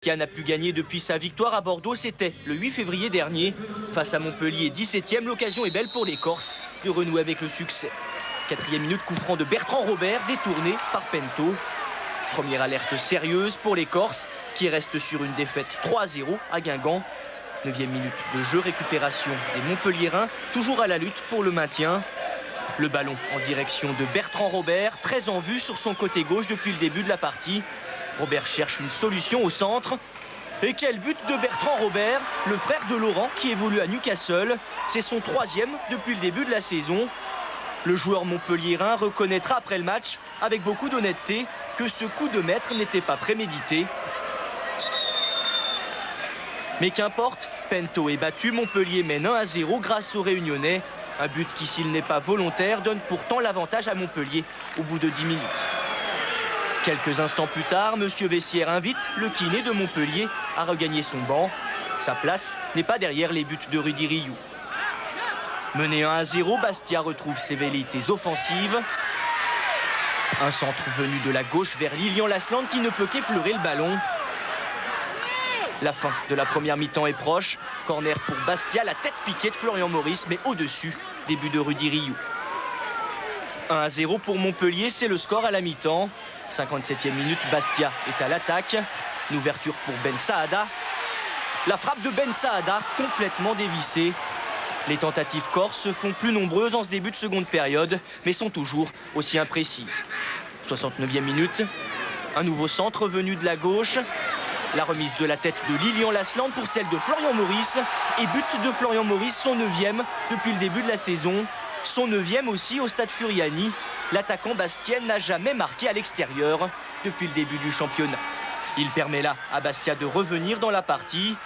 Bastia n'a pu gagner depuis sa victoire à Bordeaux, c'était le 8 février dernier. Face à Montpellier, 17e, l'occasion est belle pour les Corses de renouer avec le succès. 4e minute, coup franc de Bertrand Robert, détourné par Pento. Première alerte sérieuse pour les Corses, qui restent sur une défaite 3-0 à Guingamp. 9e minute de jeu, récupération des Montpelliérains, toujours à la lutte pour le maintien. Le ballon en direction de Bertrand Robert, très en vue sur son côté gauche depuis le début de la partie. Robert cherche une solution au centre. Et quel but de Bertrand Robert, le frère de Laurent qui évolue à Newcastle. C'est son 3e depuis le début de la saison. Le joueur montpelliérain reconnaîtra après le match, avec beaucoup d'honnêteté, que ce coup de maître n'était pas prémédité. Mais qu'importe, Pento est battu, Montpellier mène 1-0 grâce aux Réunionnais. Un but qui, s'il n'est pas volontaire, donne pourtant l'avantage à Montpellier au bout de 10 minutes. Quelques instants plus tard, M. Vessière invite le kiné de Montpellier à regagner son banc. Sa place n'est pas derrière les buts de Rudy Rioux. Mené 1-0, Bastia retrouve ses velléités offensives. Un centre venu de la gauche vers Lilian Lasland qui ne peut qu'effleurer le ballon. La fin de la première mi-temps est proche. Corner pour Bastia, la tête piquée de Florian Maurice, mais au-dessus, début de Rudy Rioux. 1-0 pour Montpellier, c'est le score à la mi-temps. 57e minute, Bastia est à l'attaque. Une ouverture pour Ben Saada. La frappe de Ben Saada, complètement dévissée. Les tentatives corses se font plus nombreuses en ce début de seconde période, mais sont toujours aussi imprécises. 69e minute, un nouveau centre venu de la gauche. La remise de la tête de Lilian Lasland pour celle de Florian Maurice. Et but de Florian Maurice, son 9e depuis le début de la saison. Son 9e aussi au stade Furiani. L'attaquant bastien n'a jamais marqué à l'extérieur depuis le début du championnat. Il permet là à Bastia de revenir dans la partie.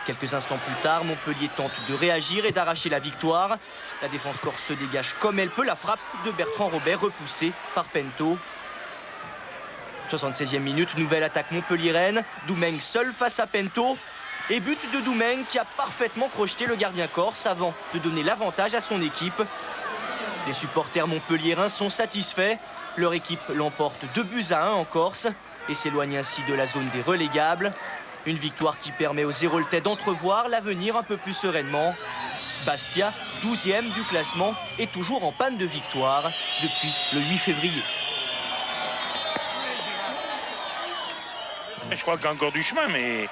Quelques instants plus tard, Montpellier tente de réagir et d'arracher la victoire. La défense corse se dégage comme elle peut. La frappe de Bertrand Robert repoussée par Pento. 76e minute, nouvelle attaque montpelliéraine. Doumeng seul face à Pento. Et but de Doumeng qui a parfaitement crocheté le gardien corse avant de donner l'avantage à son équipe. Les supporters montpelliérains sont satisfaits. Leur équipe l'emporte 2-1 en Corse et s'éloigne ainsi de la zone des relégables. Une victoire qui permet aux Héroltais d'entrevoir l'avenir un peu plus sereinement. Bastia, 12e du classement, est toujours en panne de victoire depuis le 8 février. Je crois qu'il y a encore du chemin, mais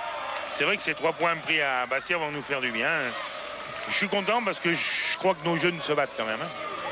c'est vrai que ces 3 points pris à Bastia vont nous faire du bien. Je suis content parce que je crois que nos jeunes se battent quand même.